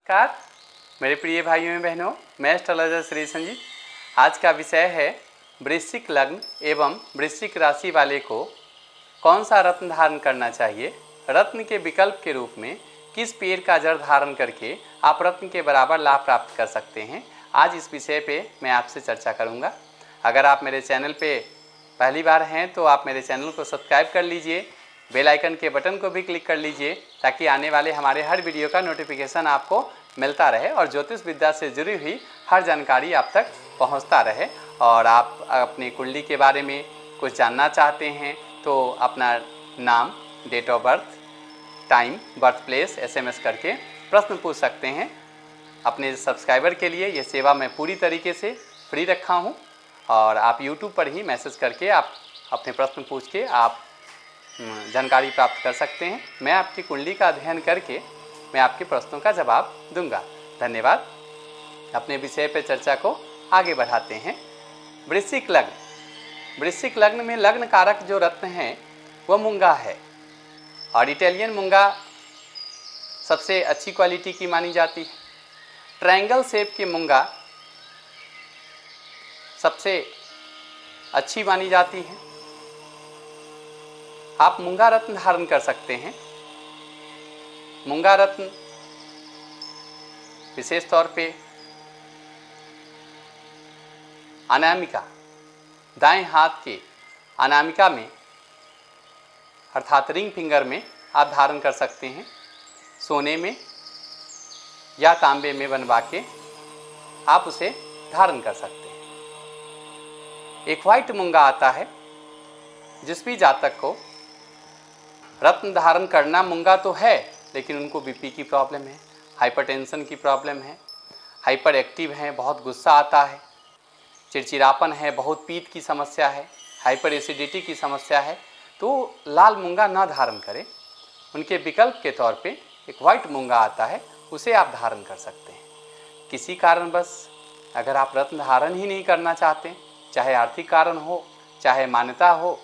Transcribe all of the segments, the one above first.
नमस्कार मेरे प्रिय भाइयों एवं बहनों, मैं एस्ट्रोलॉजर श्री संजीत। आज का विषय है वृश्चिक लग्न एवं वृश्चिक राशि वाले को कौन सा रत्न धारण करना चाहिए। रत्न के विकल्प के रूप में किस पेड़ का जड़ धारण करके आप रत्न के बराबर लाभ प्राप्त कर सकते हैं। आज इस विषय पे मैं आपसे चर्चा करूँगा। अगर आप मेरे चैनल पे पहली बार हैं तो आप मेरे चैनल को सब्सक्राइब कर लीजिए, बेल आइकन के बटन को भी क्लिक कर लीजिए ताकि आने वाले हमारे हर वीडियो का नोटिफिकेशन आपको मिलता रहे और ज्योतिष विद्या से जुड़ी हुई हर जानकारी आप तक पहुंचता रहे। और आप अपनी कुंडली के बारे में कुछ जानना चाहते हैं तो अपना नाम, date of birth, time, birth place SMS करके प्रश्न पूछ सकते हैं। अपने सब्सक्राइबर के लिए ये सेवा मैं पूरी तरीके से फ्री रखा हूँ और आप YouTube पर ही मैसेज करके आप अपने प्रश्न पूछ के आप जानकारी प्राप्त कर सकते हैं। मैं आपकी कुंडली का अध्ययन करके मैं आपके प्रश्नों का जवाब दूंगा। धन्यवाद। अपने विषय पर चर्चा को आगे बढ़ाते हैं। वृश्चिक लग्न। वृश्चिक लग्न में लग्न कारक जो रत्न है वह मूंगा है और इटालियन मूंगा सबसे अच्छी क्वालिटी की मानी जाती है। ट्रायंगल शेप की मूंगा सबसे अच्छी मानी जाती है। आप मूंगा रत्न धारण कर सकते हैं। मूंगा रत्न विशेष तौर पे अनामिका, दाएं हाथ के अनामिका में अर्थात रिंग फिंगर में आप धारण कर सकते हैं। सोने में या तांबे में बनवा के आप उसे धारण कर सकते हैं। एक वाइट मूंगा आता है। जिस भी जातक को रत्न धारण करना मूंगा तो है लेकिन उनको बीपी की प्रॉब्लम है, हाइपरटेंशन की प्रॉब्लम है, हाइपर एक्टिव हैं, बहुत गुस्सा आता है, चिड़चिड़ापन है, बहुत पीत की समस्या है, हाइपर एसिडिटी की समस्या है, तो लाल मूंगा ना धारण करें। उनके विकल्प के तौर पे एक वाइट मूंगा आता है, उसे आप धारण कर सकते हैं। किसी कारणवश अगर आप रत्न धारण ही नहीं करना चाहते, चाहे आर्थिक कारण हो चाहे मान्यता हो,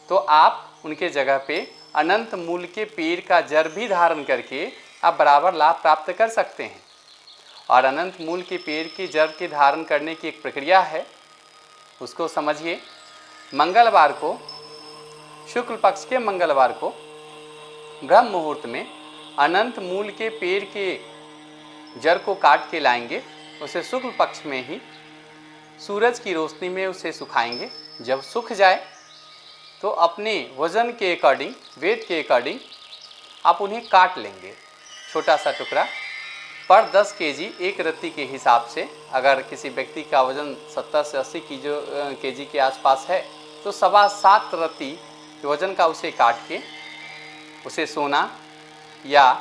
तो आप उनके जगह पे अनंत मूल के पेड़ का जड़ भी धारण करके आप बराबर लाभ प्राप्त कर सकते हैं। और अनंत मूल के पेड़ के जड़ के धारण करने की एक प्रक्रिया है, उसको समझिए। मंगलवार को, शुक्ल पक्ष के मंगलवार को ब्रह्म मुहूर्त में अनंत मूल के पेड़ के जड़ को काट के लाएंगे। उसे शुक्ल पक्ष में ही सूरज की रोशनी में उसे सुखाएंगे। जब सूख जाए तो अपने वज़न के अकॉर्डिंग, वेट के अकॉर्डिंग आप उन्हें काट लेंगे। छोटा सा टुकड़ा पर 10 केजी एक रत्ती के हिसाब से। अगर किसी व्यक्ति का वज़न 70 से 80 केजी के आसपास है तो 7.25 रत्ती वज़न का उसे काट के उसे सोना या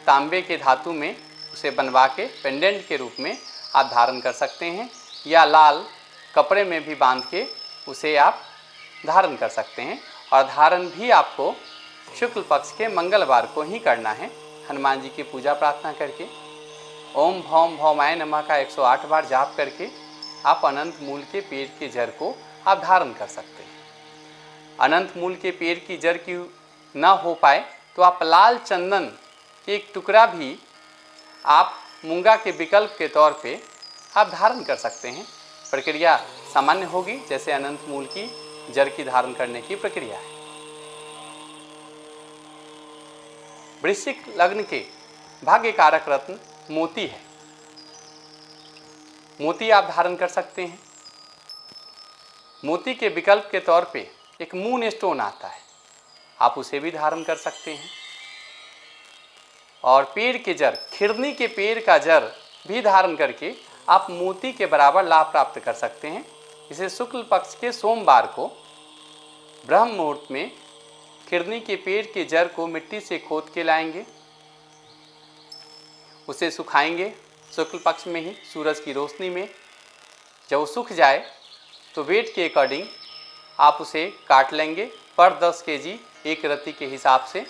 तांबे के धातु में उसे बनवा के पेंडेंट के रूप में आप धारण कर सकते हैं, या लाल कपड़े में भी बांध के उसे आप धारण कर सकते हैं। और धारण भी आपको शुक्ल पक्ष के मंगलवार को ही करना है। हनुमान जी की पूजा प्रार्थना करके ओम भौम भौमाय नमः का 108 बार जाप करके आप अनंत मूल के पेड़ के जड़ को आप धारण कर सकते हैं। अनंत मूल के पेड़ की जड़ की न हो पाए तो आप लाल चंदन के एक टुकड़ा भी आप मूंगा के विकल्प के तौर पे आप धारण कर सकते हैं। प्रक्रिया सामान्य होगी जैसे अनंत मूल की जड़ की धारण करने की प्रक्रिया है। वृश्चिक लग्न के भाग्य कारक रत्न मोती है। मोती आप धारण कर सकते हैं। मोती के विकल्प के तौर पे एक मून स्टोन आता है, आप उसे भी धारण कर सकते हैं। और पेड़ के जड़, खिरनी के पेड़ का जड़ भी धारण करके आप मोती के बराबर लाभ प्राप्त कर सकते हैं। इसे शुक्ल पक्ष के सोमवार को ब्रह्म मुहूर्त में खिरनी के पेड़ के जड़ को मिट्टी से खोद के लाएंगे, उसे सुखाएंगे शुक्ल पक्ष में ही सूरज की रोशनी में। जब वो सूख जाए तो वेट के अकॉर्डिंग आप उसे काट लेंगे पर 10 केजी एक रत्ती के हिसाब से।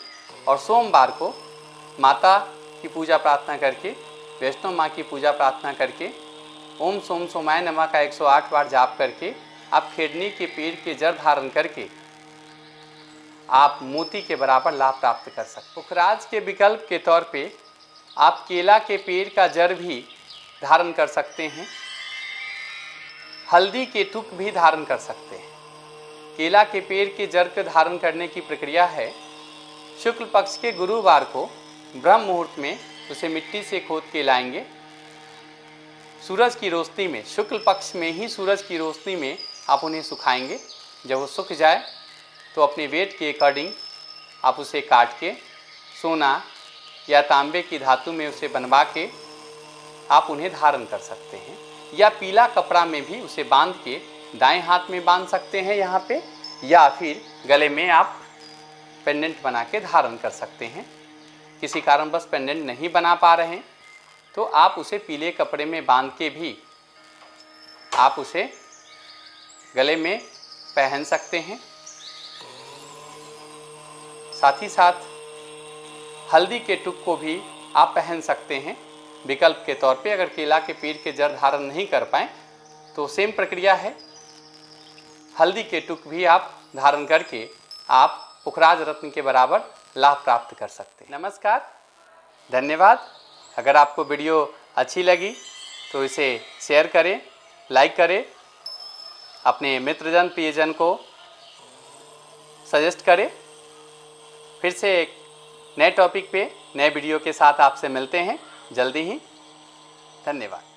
और सोमवार को माता की पूजा प्रार्थना करके, वैष्णो माँ की पूजा प्रार्थना करके ओम सोम सोमाय नमः का 108 बार जाप करके आप खिरनी के पेड़ के जड़ धारण करके आप मोती के बराबर लाभ प्राप्त कर सकते। पुखराज के विकल्प के तौर पे आप केला के पेड़ का जड़ भी धारण कर सकते हैं, हल्दी के टुक भी धारण कर सकते हैं। केला के पेड़ के जड़ को धारण करने की प्रक्रिया है, शुक्ल पक्ष के गुरुवार को ब्रह्म मुहूर्त में उसे मिट्टी से खोद के लाएंगे। सूरज की रोशनी में, शुक्ल पक्ष में ही सूरज की रोशनी में आप उन्हें सुखाएंगे। जब वो सूख जाए तो अपने वेट के अकॉर्डिंग आप उसे काट के सोना या तांबे की धातु में उसे बनवा के आप उन्हें धारण कर सकते हैं, या पीला कपड़ा में भी उसे बांध के दाएं हाथ में बांध सकते हैं यहाँ पे, या फिर गले में आप पेंडेंट बना के धारण कर सकते हैं। किसी कारणवश पेंडेंट नहीं बना पा रहे हैं तो आप उसे पीले कपड़े में बांध के भी आप उसे गले में पहन सकते हैं। साथ ही साथ हल्दी के टुक को भी आप पहन सकते हैं विकल्प के तौर पे। अगर केला के पेड़ के जड़ धारण नहीं कर पाएँ तो सेम प्रक्रिया है, हल्दी के टुक भी आप धारण करके आप पुखराज रत्न के बराबर लाभ प्राप्त कर सकते हैं। नमस्कार, धन्यवाद। अगर आपको वीडियो अच्छी लगी तो इसे शेयर करें, लाइक करें, अपने मित्रजन प्रियजन को सजेस्ट करें। फिर से एक नए टॉपिक पे नए वीडियो के साथ आपसे मिलते हैं जल्दी ही। धन्यवाद।